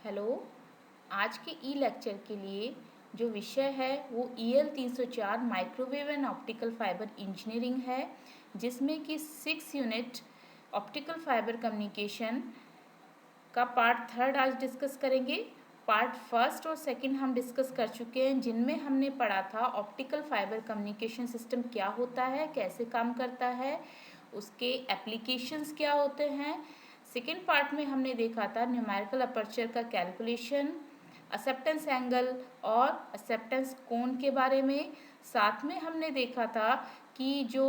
Hello. आज के ई lecture के लिए जो विषय है वो EL 304 microwave and optical fibre engineering है, जिसमें कि 6 यूनिट ऑप्टिकल फाइबर कम्युनिकेशन का पार्ट थर्ड आज डिस्कस करेंगे। पार्ट फर्स्ट और सेकंड हम डिस्कस कर चुके हैं, जिनमें हमने पढ़ा था ऑप्टिकल फाइबर कम्युनिकेशन सिस्टम क्या होता है, कैसे काम करता है, उसके एप्लीकेशंस क्या होते हैं। सेकेंड पार्ट में हमने देखा था न्यूमेरिकल अपर्चर का कैलकुलेशन, एक्सेप्टेंस एंगल और एक्सेप्टेंस कोण के बारे में। साथ में हमने देखा था कि जो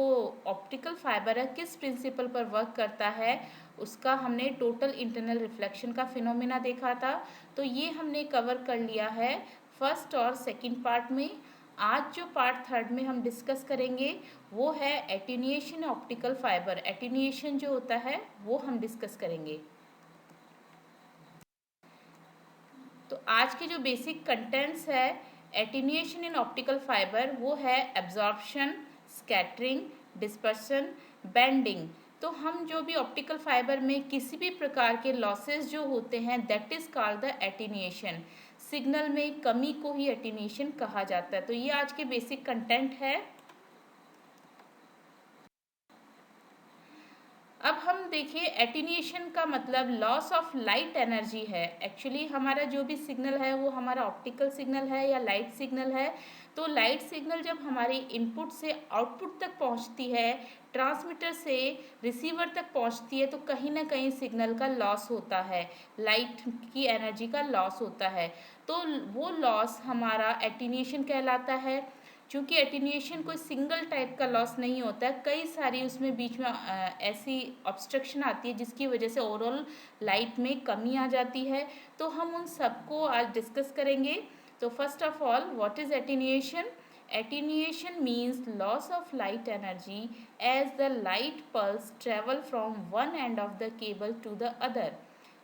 ऑप्टिकल फाइबर है किस प्रिंसिपल पर वर्क करता है, उसका हमने टोटल इंटरनल रिफ्लेक्शन का फिनोमेना देखा था। तो ये हमने कवर कर लिया है फर्स्ट और सेकंड पार्ट में। आज जो पार्ट थर्ड में हम डिस्कस करेंगे वो है एटीन्यूएशन ऑप्टिकल फाइबर। एटीन्यूएशन जो होता है वो हम डिस्कस करेंगे। तो आज के जो बेसिक कंटेंट्स है एटीन्यूएशन इन ऑप्टिकल फाइबर वो है एब्जॉर्प्शन, स्कैटरिंग, डिस्पर्सन, बेंडिंग। तो हम जो भी ऑप्टिकल फाइबर में किसी भी प्रकार के लॉसेस जो होते हैं that is called the attenuation. Signal में कमी को ही एटीन्यूएशन कहा जाता है। तो ये आज के बेसिक कंटेंट है। अब हम देखिए एटीन्यूएशन का मतलब लॉस ऑफ लाइट एनर्जी है। एक्चुअली हमारा जो भी सिग्नल है वो हमारा ऑप्टिकल सिग्नल है या लाइट सिग्नल है। तो लाइट सिग्नल जब हमारे इनपुट से आउटपुट तक पहुंचती है, ट्रांसमीटर से रिसीवर तक पहुंचती है, तो कहीं ना कहीं सिग्नल का लॉस होता है, लाइट की एनर्जी का लॉस होता है। तो वो लॉस हमारा एटीन्यूएशन कहलाता है। चूँकि एटीन्यूएशन कोई सिंगल टाइप का लॉस नहीं होता है, कई सारी उसमें बीच में ऐसी ऑब्स्ट्रक्शन आती है जिसकी वजह से ओवरऑल लाइट में कमी आ जाती है। तो हम उन सबको आज डिस्कस करेंगे। तो first of all what is attenuation? Attenuation means loss of light energy as the light pulse travel from one end of the cable to the other.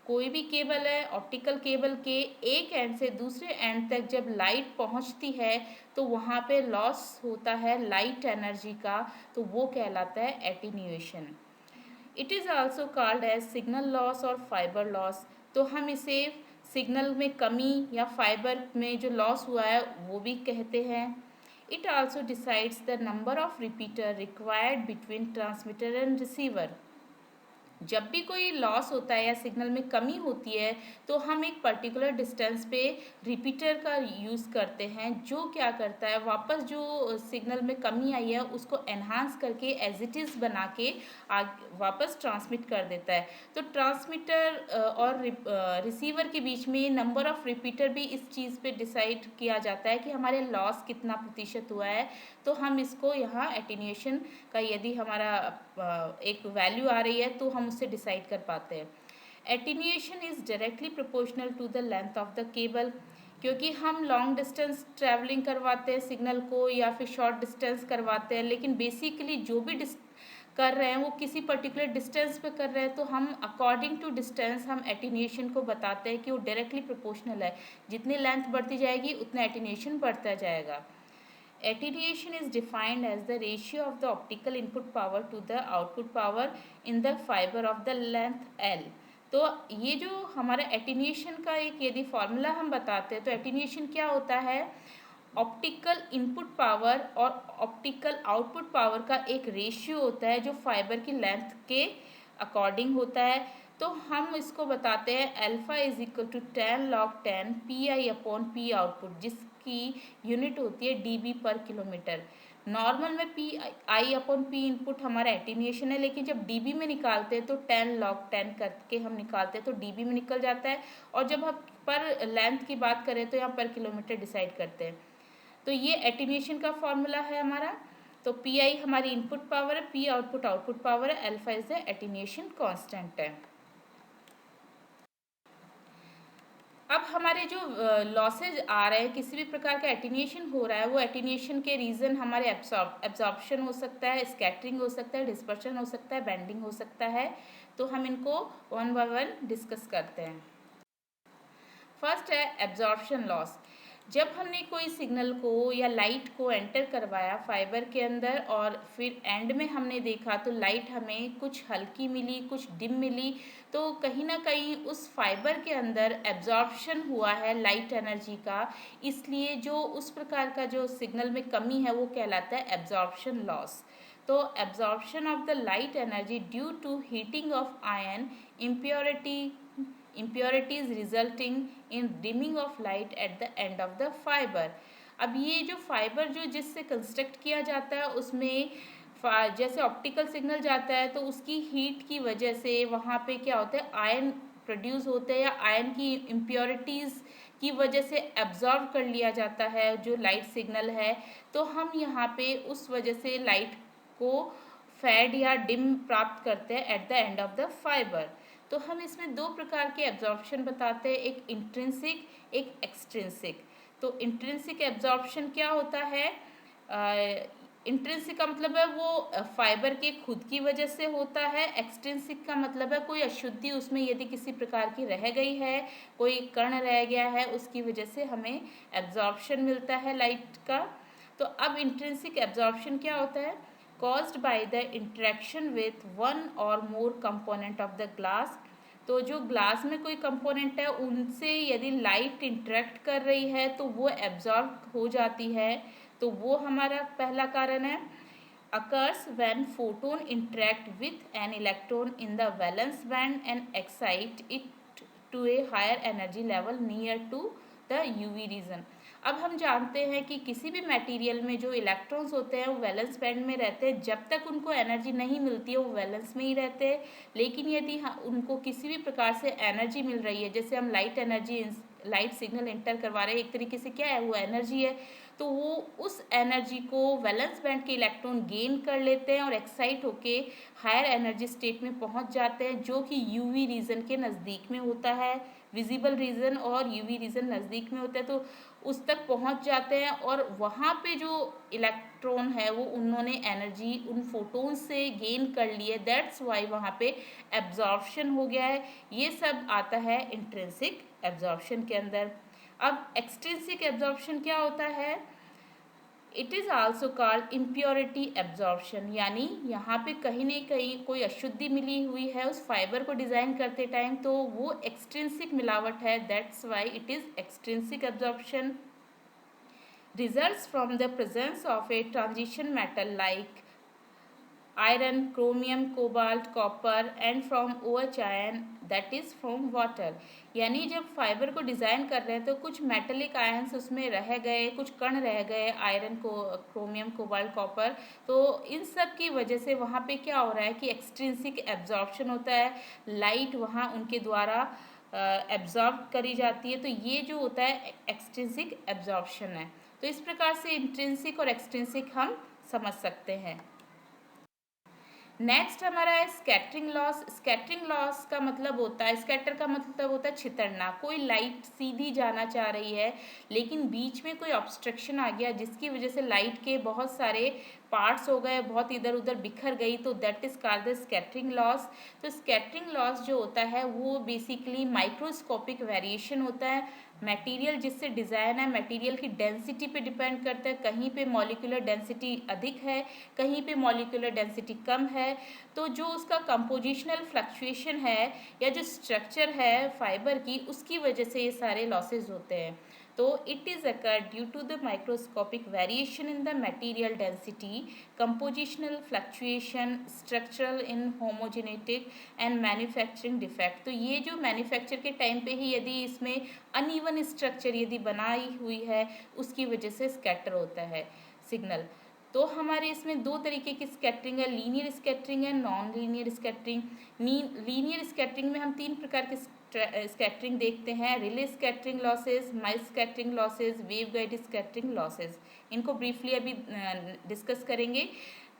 कोई भी केबल है, ऑप्टिकल केबल के एक एंड से दूसरे and तक जब light पहुंचती है तो वहाँ पे लॉस होता है लाइट एनर्जी का, तो वो कहलाता है attenuation. It is also called as signal loss और फाइबर लॉस। तो हम इसे सिग्नल में कमी या फाइबर में जो लॉस हुआ है वो भी कहते हैं। It also decides the number of repeater required between transmitter and receiver. जब भी कोई लॉस होता है या सिग्नल में कमी होती है तो हम एक पर्टिकुलर डिस्टेंस पे रिपीटर का यूज़ करते हैं, जो क्या करता है वापस जो सिग्नल में कमी आई है उसको एनहांस करके एज इट इज़ बना के वापस ट्रांसमिट कर देता है। तो ट्रांसमीटर और रिसीवर के बीच में नंबर ऑफ रिपीटर भी इस चीज़ पे डिसाइड किया जाता है कि हमारे लॉस कितना प्रतिशत हुआ है। तो हम इसको यहाँ एटीन्यूएशन का यदि हमारा एक वैल्यू आ रही है तो हम उससे डिसाइड कर पाते हैं। Attenuation is directly proportional to the length of the cable. क्योंकि हम लॉन्ग डिस्टेंस ट्रैवलिंग करवाते हैं सिग्नल को या फिर शॉर्ट डिस्टेंस करवाते हैं, लेकिन बेसिकली जो भी कर रहे हैं वो किसी पर्टिकुलर डिस्टेंस पे कर रहे हैं, तो हम अकॉर्डिंग टू डिस्टेंस हम एटीन्यूएशन को बताते हैं कि वो डायरेक्टली प्रोपोर्शनल है। जितनी लेंथ बढ़ती जाएगी उतना एटीन्यूएशन बढ़ता जाएगा। Attenuation is defined as the ratio of the optical input power to the output power in the fiber of the length L। तो ये जो हमारा एटीन्यूएशन का एक यदि फॉर्मूला हम बताते हैं तो एटीन्यूएशन क्या होता है? ऑप्टिकल इनपुट पावर और ऑप्टिकल आउटपुट पावर का एक रेशियो होता है जो फाइबर की लेंथ के अकॉर्डिंग होता है। तो हम इसको बताते हैं alpha is equal to 10 log 10 P I upon P output, जिसकी यूनिट होती है डीबी पर किलोमीटर। नॉर्मल में P I upon P input हमारा एटीन्यूएशन है, लेकिन जब डीबी में निकालते हैं तो 10 log 10 करके हम निकालते हैं तो डीबी में निकल जाता है। और जब हम पर लेंथ की बात करें तो यहाँ पर किलोमीटर डिसाइड करते हैं। तो ये एटीन्यूएशन का फॉर्मूला है हमारा। तो पी आई हमारी इनपुट पावर है, पी आउटपुट पावर है, alpha is the attenuation constant है। अब हमारे जो लॉसेज आ रहे हैं, किसी भी प्रकार का एटीन्यूएशन हो रहा है, वो एटीन्यूएशन के रीज़न हमारे एब्जॉर्प्शन हो सकता है, स्कैटरिंग हो सकता है, डिस्पर्शन हो सकता है, बेंडिंग हो सकता है। तो हम इनको वन बाय वन डिस्कस करते हैं। फर्स्ट है एब्जॉर्प्शन लॉस। जब हमने कोई सिग्नल को या लाइट को एंटर करवाया फाइबर के अंदर और फिर एंड में हमने देखा तो लाइट हमें कुछ हल्की मिली, कुछ डिम मिली, तो कहीं ना कहीं उस फाइबर के अंदर एब्जॉर्प्शन हुआ है लाइट एनर्जी का। इसलिए जो उस प्रकार का जो सिग्नल में कमी है वो कहलाता है एब्जॉर्प्शन लॉस। तो absorption of the light energy due to heating of ion impurities resulting in dimming of light at the end of the fiber। अब ये जो फाइबर जो जिससे कंस्ट्रक्ट किया जाता है उसमें जैसे ऑप्टिकल सिग्नल जाता है तो उसकी हीट की वजह से वहाँ पे क्या होता है, आयन प्रोड्यूस होते हैं या आयन की इम्प्योरिटीज़ की वजह से एब्जॉर्ब कर लिया जाता है जो लाइट सिग्नल है। तो हम यहाँ पे उस वजह से लाइट को फेड या डिम प्राप्त करते हैं at the end of the fibre. तो हम इसमें दो प्रकार के एब्जॉर्प्शन बताते हैं, एक इंट्रिंसिक, एक एक्सट्रिंसिक। तो इंट्रिंसिक एब्जॉर्प्शन क्या होता है, इंट्रिंसिक का मतलब है वो फाइबर के खुद की वजह से होता है। एक्सट्रिंसिक का मतलब है कोई अशुद्धि उसमें यदि किसी प्रकार की रह गई है, कोई कण रह गया है, उसकी वजह से हमें एब्जॉर्प्शन मिलता है लाइट का। तो अब इंट्रिंसिक एब्जॉर्प्शन क्या होता है, caused by the interaction with one or more component of the glass। तो जो ग्लास में कोई कंपोनेंट है उनसे यदि लाइट इंटरेक्ट कर रही है तो वो एब्जॉर्ब हो जाती है, तो वो हमारा पहला कारण है। occurs when photon interact with an electron in the valence band and excite it to a higher energy level near to the UV region। अब हम जानते हैं कि किसी भी मटेरियल में जो इलेक्ट्रॉन्स होते हैं वो वैलेंस बैंड में रहते हैं, जब तक उनको एनर्जी नहीं मिलती है वो वैलेंस में ही रहते हैं। लेकिन यदि उनको किसी भी प्रकार से एनर्जी मिल रही है, जैसे हम लाइट सिग्नल इंटर करवा रहे हैं, एक तरीके से क्या है वो एनर्जी है, तो वो उस एनर्जी को वैलेंस बैंड के इलेक्ट्रॉन गेन कर लेते हैं और एक्साइट होके हायर एनर्जी स्टेट में पहुंच जाते हैं, जो कि यूवी रीजन के नज़दीक में होता है। विजिबल रीजन और यूवी रीजन नज़दीक में होता है, तो उस तक पहुंच जाते हैं और वहाँ पे जो इलेक्ट्रॉन है वो उन्होंने एनर्जी उन फोटोन से गेन कर ली है, दैट्स वाई वहाँ पे एब्जॉर्प्शन हो गया है। ये सब आता है इंट्रिंसिक एब्जॉर्प्शन के अंदर। अब एक्सट्रिंसिक एब्जॉर्प्शन क्या होता है, it is also called impurity absorption, यानी यहाँ पे कहीं ना कहीं कोई अशुद्धि मिली हुई है उस फाइबर को डिज़ाइन करते टाइम, तो वो एक्सट्रिंसिक मिलावट है, that's why it is extrinsic absorption. results from the presence of a transition metal like iron, chromium, cobalt, copper and from OH ion that is from water। यानी जब fibre को design कर रहे हैं तो कुछ मेटलिक आयन्स उसमें रह गए, कुछ कण रह गए, आयरन को, क्रोमियम, कोबाल्ट, कॉपर, तो इन सब की वजह से वहाँ पे क्या हो रहा है कि एक्सट्रिंसिक एब्जॉर्प्शन होता है, लाइट वहाँ उनके द्वारा एब्जॉर्ब करी जाती है, तो ये जो होता है एक्सट्रिंसिक एब्जॉर्प्शन है। तो इस प्रकार से इंट्रिंसिक और एक्सट्रिंसिक हम समझ सकते हैं। नेक्स्ट हमारा है स्कैटरिंग लॉस। स्कैटरिंग लॉस का मतलब होता है, स्कैटर का मतलब होता है छितरना। कोई लाइट सीधी जाना चाह रही है लेकिन बीच में कोई ऑब्स्ट्रक्शन आ गया जिसकी वजह से लाइट के बहुत सारे पार्ट्स हो गए, बहुत इधर उधर बिखर गई, तो that is called the scattering loss. तो स्कैटरिंग लॉस जो होता है वो बेसिकली माइक्रोस्कोपिक वेरिएशन होता है। मटेरियल जिससे डिज़ाइन है, मटेरियल की डेंसिटी पे डिपेंड करता है, कहीं पे मॉलिक्यूलर डेंसिटी अधिक है, कहीं पे मॉलिक्यूलर डेंसिटी कम है, तो जो उसका कंपोजिशनल फ्लक्चुएशन है या जो स्ट्रक्चर है फाइबर की, उसकी वजह से ये सारे लॉसेज होते हैं। तो it is occur due to the microscopic variation in the material density, compositional fluctuation, structural in homogenetic and manufacturing defect. तो ये जो मैन्युफैक्चर के टाइम पे ही यदि इसमें अनइवन स्ट्रक्चर यदि बनाई हुई है उसकी वजह से स्कैटर होता है सिग्नल। तो हमारे इसमें दो तरीके की स्कैटरिंग है, लीनियर स्कैटरिंग है, non linear scattering. Linear scattering में हम तीन प्रकार के स्कैटरिंग देखते हैं, Rayleigh scattering losses, mile scattering losses, wave guide scattering losses. इनको ब्रीफली अभी डिस्कस करेंगे।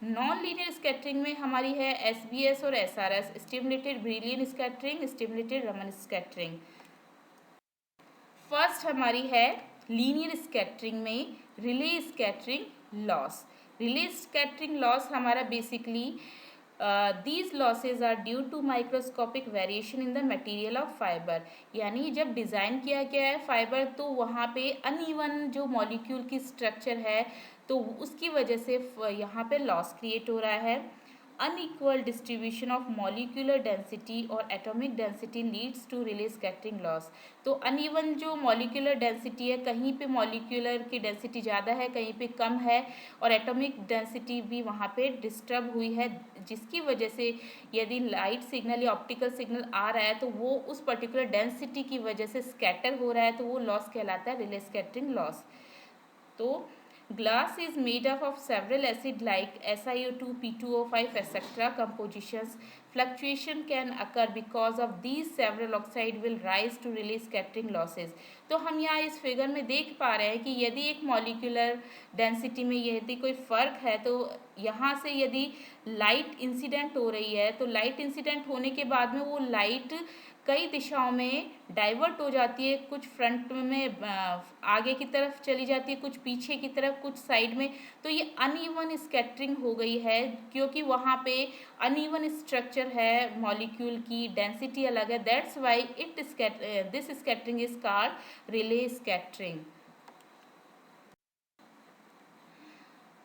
नॉन लीनियर स्कैटरिंग में हमारी है SBS और SRS, stimulated brilliant scattering, stimulated Raman scattering. First हमारी है लीनियर स्कैटरिंग में relay scattering loss. Relay scattering loss हमारा basically these losses are due to microscopic variation in the material of fiber। यानी जब डिज़ाइन किया गया है फाइबर तो वहाँ पे अनइवन जो मॉलिक्यूल की स्ट्रक्चर है तो उसकी वजह से यहाँ पे लॉस क्रिएट हो रहा है। Unequal distribution of molecular density और atomic density leads to Rayleigh scattering loss. तो अनइवन जो मॉलिक्यूलर डेंसिटी है, कहीं पे मॉलिक्यूलर की डेंसिटी ज़्यादा है, कहीं पे कम है, और एटॉमिक डेंसिटी भी वहाँ पे डिस्टर्ब हुई है, जिसकी वजह से यदि लाइट सिग्नल या ऑप्टिकल सिग्नल आ रहा है तो वो उस पर्टिकुलर डेंसिटी की वजह से स्कैटर हो रहा है, तो वो लॉस कहलाता है रिले स्कैटरिंग लॉस। तो glass is made up of several acid like SiO2, P2O5, etc. compositions. Fluctuation can occur because of these several oxide will rise to release scattering losses। तो हम यहाँ इस फिगर में देख पा रहे हैं कि यदि एक मॉलिक्यूलर डेंसिटी में यदि कोई फ़र्क है तो यहाँ से यदि लाइट इंसिडेंट हो रही है तो लाइट इंसिडेंट होने के बाद में वो लाइट कई दिशाओं में डाइवर्ट हो जाती है, कुछ फ्रंट में आगे की तरफ चली जाती है, कुछ पीछे की तरफ, कुछ साइड में। तो ये अनइवन स्कैटरिंग हो गई है क्योंकि वहाँ पे अनइवन स्ट्रक्चर है, मॉलिक्यूल की डेंसिटी अलग है। That's why this scattering is called relay scattering.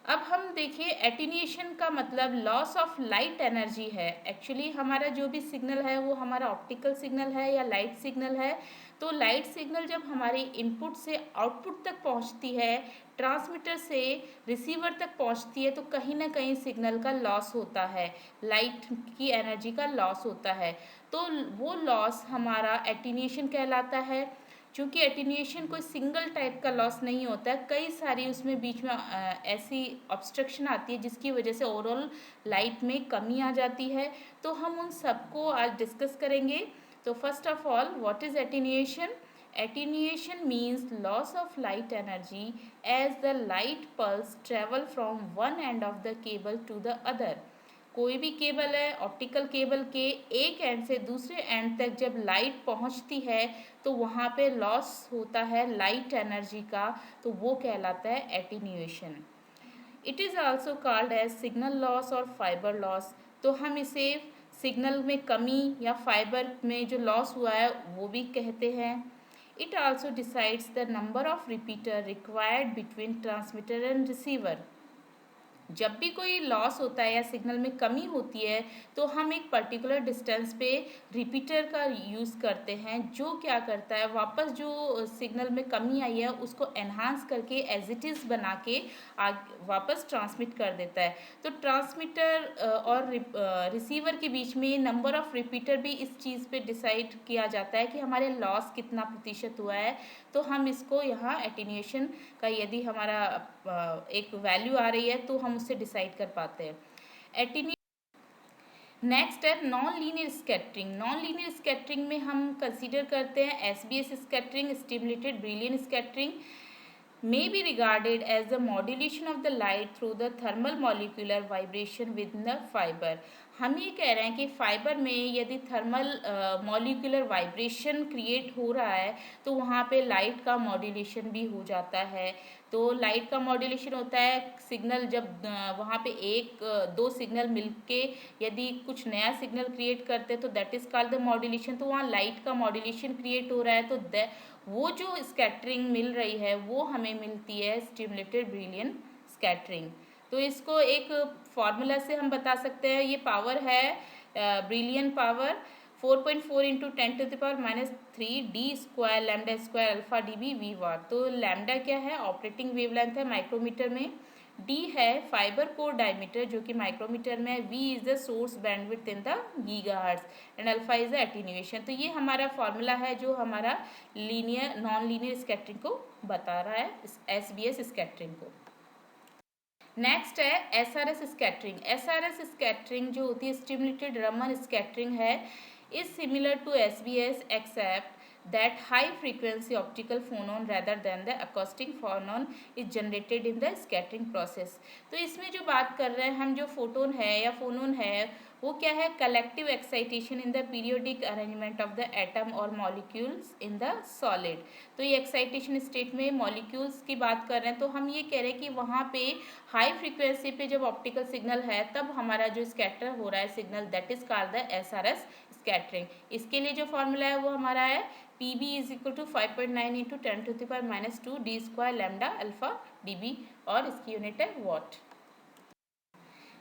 अब हम देखिए एटीन्यूएशन का मतलब लॉस ऑफ लाइट एनर्जी है। एक्चुअली हमारा जो भी सिग्नल है वो हमारा ऑप्टिकल सिग्नल है या लाइट सिग्नल है। तो लाइट सिग्नल जब हमारे इनपुट से आउटपुट तक पहुंचती है, ट्रांसमीटर से रिसीवर तक पहुंचती है, तो कहीं ना कहीं सिग्नल का लॉस होता है, लाइट की एनर्जी का लॉस होता है। तो वो लॉस हमारा एटीन्यूएशन कहलाता है। चूँकि एटीन्यूएशन कोई सिंगल टाइप का लॉस नहीं होता है, कई सारी उसमें बीच में ऐसी ऑब्स्ट्रक्शन आती है जिसकी वजह से ओवरऑल लाइट में कमी आ जाती है। तो हम उन सबको आज डिस्कस करेंगे। तो first of all, what is attenuation? Attenuation means loss of light energy as the light pulse travel from one end of the cable to the other। कोई भी केबल है, ऑप्टिकल केबल के एक एंड से दूसरे and तक जब light पहुंचती है तो वहाँ पे लॉस होता है लाइट एनर्जी का, तो वो कहलाता है attenuation. It is also called as signal loss और फाइबर लॉस। तो हम इसे सिग्नल में कमी या फाइबर में जो लॉस हुआ है वो भी कहते हैं। It also decides the number of repeater required between transmitter and receiver. जब भी कोई लॉस होता है या सिग्नल में कमी होती है तो हम एक पर्टिकुलर डिस्टेंस पे रिपीटर का यूज़ करते हैं, जो क्या करता है वापस जो सिग्नल में कमी आई है उसको एनहांस करके एज इट इज़ बना के वापस ट्रांसमिट कर देता है। तो ट्रांसमीटर और रिसीवर के बीच में नंबर ऑफ रिपीटर भी इस चीज़ पे डिसाइड किया जाता है कि हमारे लॉस कितना प्रतिशत हुआ है। तो हम इसको यहाँ एटीन्यूएशन का यदि हमारा एक वैल्यू आ रही है तो हम उससे डिसाइड कर पाते हैं एटीन्यू। नेक्स्ट है non linear scattering. Non linear scattering में हम कंसीडर करते हैं SBS scattering, stimulated brilliant scattering may be regarded as the modulation of the light through the thermal molecular vibration within the fiber। हम ये कह रहे हैं कि फाइबर में यदि थर्मल मॉलिक्यूलर वाइब्रेशन क्रिएट हो रहा है तो वहाँ पे लाइट का मॉड्यूलेशन भी हो जाता है। तो लाइट का मॉड्यूलेशन होता है सिग्नल जब वहाँ पे दो सिग्नल मिलके यदि कुछ नया सिग्नल क्रिएट करते हैं तो that is called the modulation. तो वहाँ लाइट का मॉड्यूलेशन क्रिएट हो रहा है, तो वो जो स्कैटरिंग मिल रही है वो हमें मिलती है स्टिमुलेटेड ब्रिलियन स्कैटरिंग। तो इसको एक फार्मूला से हम बता सकते हैं। ये पावर है Brillouin power 4.4 into 10⁻³ D square lambda square alpha dB V watt. तो लैम्डा क्या है? ऑपरेटिंग वेवलेंथ है माइक्रोमीटर में। डी है फाइबर कोर डायमीटर जो कि माइक्रोमीटर में है। V is the source bandwidth in the gigahertz and alpha is the attenuation. तो ये हमारा फॉर्मूला है जो हमारा लीनियर नॉन लीनियर स्कैटरिंग को बता रहा है, एसबीएस स्कैटरिंग को। नेक्स्ट है एसआरएस स्कैटरिंग। एसआरएस स्कैटरिंग जो होती है स्टिमुलेटेड रमन स्कैटरिंग है, is similar to SBS except that high frequency optical phonon rather than the acoustic phonon is generated in the scattering process। तो इसमें जो बात कर रहे हैं हम, जो फोटोन है या फोनोन है वो क्या है, collective excitation in the periodic arrangement of the atom और मॉलिक्यूल्स इन द सॉलिड। तो ये एक्साइटेशन स्टेट में मॉलिक्यूल्स की बात कर रहे हैं, तो हम ये कह रहे हैं कि वहाँ पे हाई फ्रीक्वेंसी पे जब ऑप्टिकल सिग्नल है तब हमारा जो स्कैटर हो रहा है signal, that is called the SRS scattering. इसके लिए जो फॉर्मूला है वो हमारा है PB is equal to 5.9 into 10⁻⁻2 D square lambda alpha dB, और इसकी यूनिट है वॉट।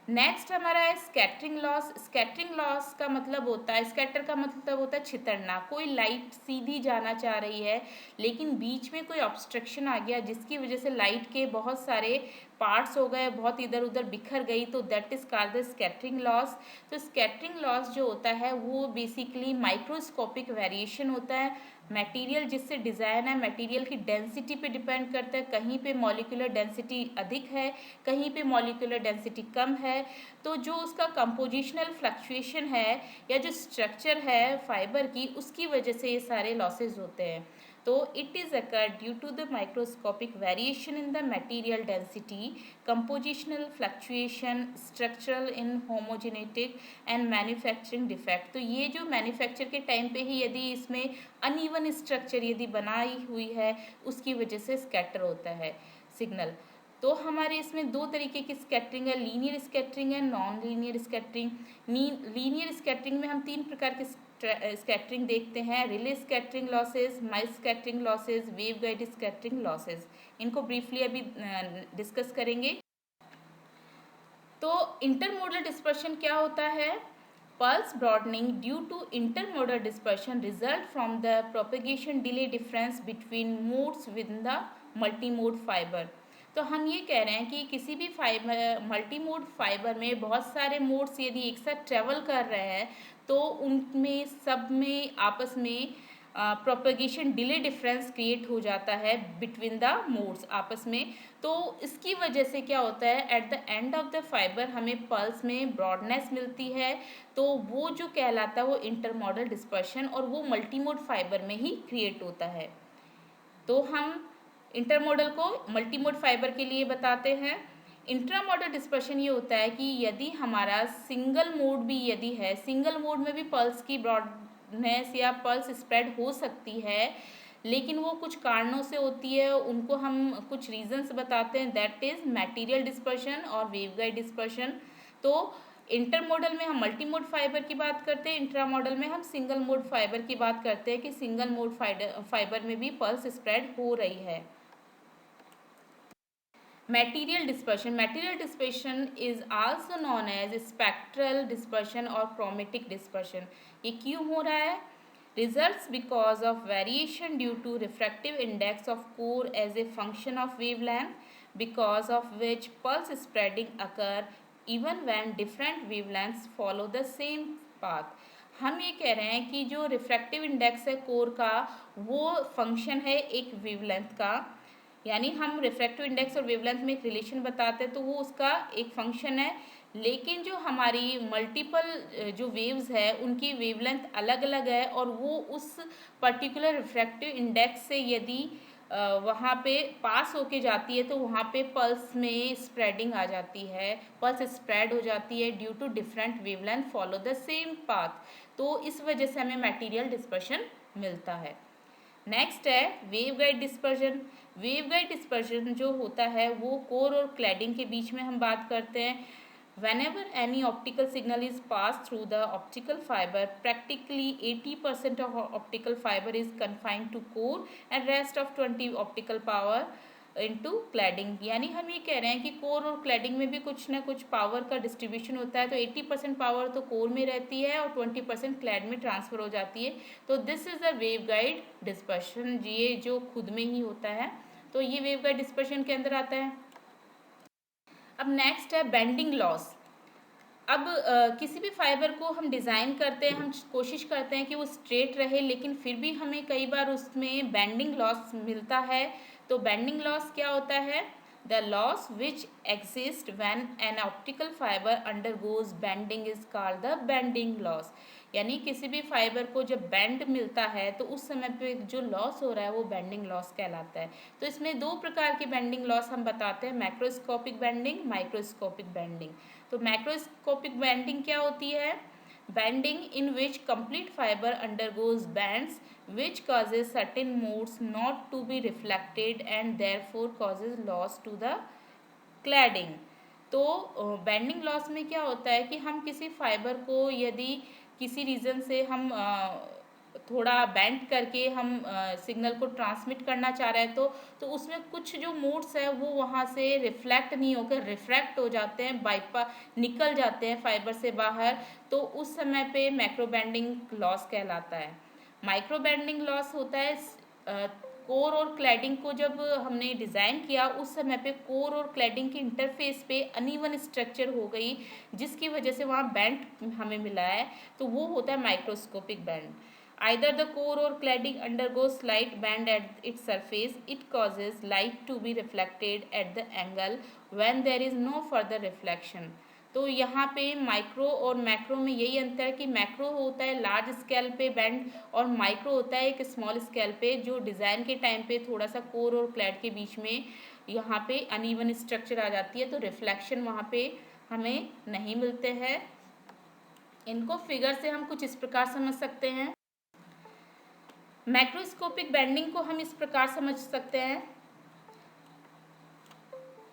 नेक्स्ट हमारा है स्कैटरिंग लॉस। स्कैटरिंग लॉस का मतलब होता है, स्कैटर का मतलब होता है छितरना। कोई लाइट सीधी जाना चाह रही है लेकिन बीच में कोई ऑब्स्ट्रक्शन आ गया जिसकी वजह से लाइट के बहुत सारे पार्ट्स हो गए, बहुत इधर उधर बिखर गई, तो that is called the scattering loss. तो स्कैटरिंग लॉस जो होता है वो बेसिकली माइक्रोस्कोपिक वेरिएशन होता है। मटेरियल जिससे डिज़ाइन है, मटेरियल की डेंसिटी पे डिपेंड करता है। कहीं पे मॉलिक्यूलर डेंसिटी अधिक है, कहीं पे मॉलिक्यूलर डेंसिटी कम है। तो जो उसका कंपोजिशनल फ्लक्चुएशन है या जो स्ट्रक्चर है फाइबर की, उसकी वजह से ये सारे लॉसेज होते हैं। तो it is occur due to the microscopic variation in the material density, compositional fluctuation, structural in homogenetic and manufacturing defect. तो ये जो मैन्युफैक्चर के टाइम पे ही यदि इसमें अनइवन स्ट्रक्चर यदि बनाई हुई है, उसकी वजह से स्कैटर होता है सिग्नल। तो हमारे इसमें दो तरीके की स्कैटरिंग है, लीनियर स्कैटरिंग है, non linear scattering. Linear scattering में हम तीन प्रकार के स्कैटरिंग देखते हैं, Rayleigh scattering losses, Mie scattering losses, wave guide scattering losses. इनको ब्रीफली अभी डिस्कस करेंगे। तो इंटरमोडल डिस्पर्शन क्या होता है? Pulse broadening due to intermodal dispersion result from the propagation delay difference between modes within the multimode fiber। तो हम ये कह रहे हैं कि किसी भी फाइबर, मल्टीमोड फाइबर में बहुत सारे मोड्स यदि एक साथ ट्रेवल कर रहे हैं तो उनमें सब में आपस में प्रोपेगेशन डिले डिफरेंस क्रिएट हो जाता है बिटवीन द मोड्स आपस में। तो इसकी वजह से क्या होता है, at the end of the fibre हमें पल्स में ब्रॉडनेस मिलती है। तो वो जो कहलाता है वो इंटरमोडल डिस्पर्शन, और वो मल्टीमोड फाइबर में ही क्रिएट होता है। तो हम इंटरमोडल को मल्टीमोड फाइबर के लिए बताते हैं। इंट्रामोडल डिस्पर्शन ये होता है कि यदि हमारा सिंगल मोड भी यदि है, सिंगल मोड में भी पल्स की ब्रॉडनेस या पल्स स्प्रेड हो सकती है, लेकिन वो कुछ कारणों से होती है, उनको हम कुछ रीजंस बताते हैं, दैट इज मटेरियल डिस्पर्शन और वेवगाइड डिस्पर्शन। तो इंटरमोडल में हम मल्टीमोड फाइबर की बात करते हैं, इंट्रामोडल में हम सिंगल मोड फाइबर की बात करते हैं कि सिंगल मोड फाइबर में भी पल्स स्प्रेड हो रही है। Material dispersion is also known as spectral dispersion or chromatic dispersion। ये क्यों हो रहा है? Results because of variation due to refractive index of core as a function of wavelength, because of which pulse spreading occur even when different wavelengths follow the same path। हम ये कह रहे हैं कि जो रिफ्रैक्टिव इंडेक्स है core का, वो फंक्शन है एक वेवलेंथ का। यानी हम रिफ्रैक्टिव इंडेक्स और वेवलेंथ में एक रिलेशन बताते हैं, तो वो उसका एक फंक्शन है। लेकिन जो हमारी मल्टीपल जो वेव्स है उनकी वेवलेंथ अलग अलग है, और वो उस पर्टिकुलर रिफ्रैक्टिव इंडेक्स से यदि वहाँ पे पास होके जाती है तो वहाँ पे पल्स में स्प्रेडिंग आ जाती है, पल्स स्प्रेड हो जाती है due to different wavelength follow the same path. तो इस वजह से हमें मटेरियल डिस्पर्शन मिलता है। नेक्स्ट है वेवगाइड डिस्पर्जन। वेवगाइड डिस्पर्जन जो होता है वो कोर और क्लैडिंग के बीच में हम बात करते हैं। Whenever any optical signal is passed through the optical fiber, practically 80% of optical fiber is confined to core and rest of 20 optical power into cladding। यानी हम ये कह रहे हैं कि कोर और क्लैडिंग में भी कुछ ना कुछ पावर का डिस्ट्रीब्यूशन होता है। तो 80% पावर तो कोर में रहती है और 20% क्लैड में ट्रांसफ़र हो जाती है। तो this is the waveguide dispersion, ये जो खुद में ही होता है। तो ये वेवगाइड डिस्पर्शन के अंदर आता है। अब नेक्स्ट है बेंडिंग लॉस। अब किसी भी फाइबर को हम डिज़ाइन करते हैं, हम कोशिश करते हैं कि वो स्ट्रेट रहे, लेकिन फिर भी हमें कई बार उसमें बेंडिंग लॉस मिलता है। तो बेंडिंग लॉस क्या होता है? The loss which exist when an optical fibre undergoes bending is called the bending loss. यानी किसी भी फाइबर को जब बेंड मिलता है तो उस समय पे जो लॉस हो रहा है वो बेंडिंग लॉस कहलाता है। तो इसमें दो प्रकार की बेंडिंग लॉस हम बताते हैं, मैक्रोस्कोपिक बेंडिंग, माइक्रोस्कोपिक बेंडिंग। तो मैक्रोस्कोपिक बेंडिंग क्या होती है? Bending in which complete fiber undergoes bends which causes certain modes not to be reflected and therefore causes loss to the cladding। तो बेंडिंग लॉस में क्या होता है कि हम किसी फाइबर को यदि किसी रीज़न से हम थोड़ा बेंड करके हम सिग्नल को ट्रांसमिट करना चाह रहे हैं तो उसमें कुछ जो मोड्स है वो वहाँ से रिफ्लेक्ट नहीं होकर रिफ्रैक्ट हो जाते हैं, बाईपा निकल जाते हैं फाइबर से बाहर। तो उस समय पे मैक्रो बेंडिंग लॉस कहलाता है। माइक्रो बेंडिंग लॉस होता है कोर और क्लैडिंग को जब हमने डिज़ाइन किया उस समय पे कोर और क्लैडिंग के इंटरफेस पे अनइवन स्ट्रक्चर हो गई जिसकी वजह से वहाँ बैंड हमें मिला है, तो वो होता है microscopic band. Either the core or cladding undergoes slight bend at its surface, it causes light to be reflected at the angle when there is no further reflection। तो यहाँ पे माइक्रो और मैक्रो में यही अंतर है कि मैक्रो होता है लार्ज स्केल पे बैंड और माइक्रो होता है एक स्मॉल स्केल पे, जो डिज़ाइन के टाइम पे थोड़ा सा कोर और क्लैड के बीच में यहाँ पे अनइवन स्ट्रक्चर आ जाती है, तो रिफ्लेक्शन वहाँ पे हमें नहीं मिलते हैं। इनको फिगर से हम कुछ इस प्रकार समझ सकते हैं। मैक्रोस्कोपिक बेंडिंग को हम इस प्रकार समझ सकते हैं।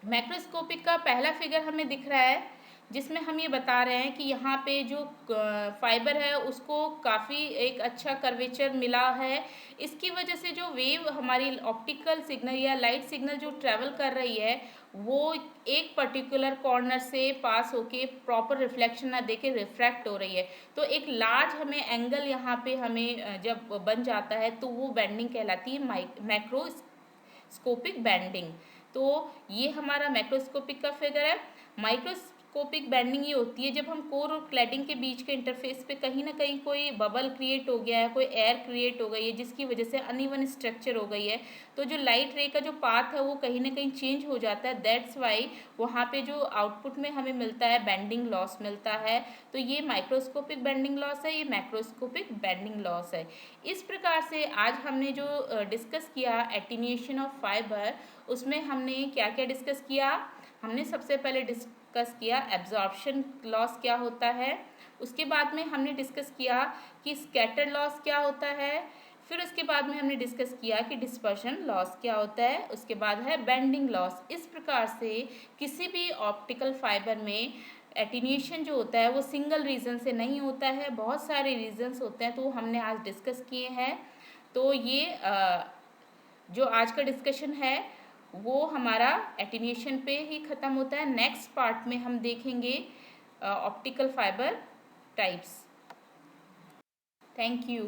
मैक्रोस्कोपिक का पहला फिगर हमें दिख रहा है जिसमें हम ये बता रहे हैं कि यहाँ पे जो फाइबर है उसको काफ़ी एक अच्छा कर्वेचर मिला है। इसकी वजह से जो वेव हमारी ऑप्टिकल सिग्नल या लाइट सिग्नल जो ट्रैवल कर रही है वो एक पर्टिकुलर कॉर्नर से पास होके प्रॉपर रिफ्लेक्शन ना देके रिफ्रैक्ट हो रही है। तो एक लार्ज हमें एंगल यहाँ पे हमें जब बन जाता है तो वो बेंडिंग कहलाती है मैक्रोस्कोपिक बेंडिंग। तो ये हमारा मैक्रोस्कोपिक का फिगर है। माइक्रोस्कोपिक बेंडिंग ये होती है जब हम कोर और क्लैडिंग के बीच के इंटरफेस पे कहीं ना कहीं कोई बबल क्रिएट हो गया है, कोई एयर क्रिएट हो गई है जिसकी वजह से अनइवन स्ट्रक्चर हो गई है, तो जो लाइट रे का जो पाथ है वो कहीं ना कहीं चेंज हो जाता है। दैट्स वाई वहाँ पे जो आउटपुट में हमें मिलता है बेंडिंग लॉस मिलता है। तो ये माइक्रोस्कोपिक बेंडिंग लॉस है, ये मैक्रोस्कोपिक बेंडिंग लॉस है। इस प्रकार से आज हमने जो डिस्कस किया एटीन्यूएशन ऑफ फाइबर, उसमें हमने क्या क्या डिस्कस किया। हमने सबसे पहले डिस्कस किया एब्जॉर्प्शन लॉस क्या होता है, उसके बाद में हमने डिस्कस किया कि स्कैटर लॉस क्या होता है, फिर उसके बाद में हमने डिस्कस किया कि डिस्पर्शन लॉस क्या होता है, उसके बाद है बेंडिंग लॉस। इस प्रकार से किसी भी ऑप्टिकल फाइबर में एटीन्यूएशन जो होता है वो सिंगल रीज़न से नहीं होता है, बहुत सारे रीजन्स होते हैं, तो हमने आज डिस्कस किए हैं। तो ये जो आज का डिस्कशन है वो हमारा एटीन्यूएशन पे ही ख़त्म होता है। नेक्स्ट पार्ट में हम देखेंगे optical fibre types. Thank you.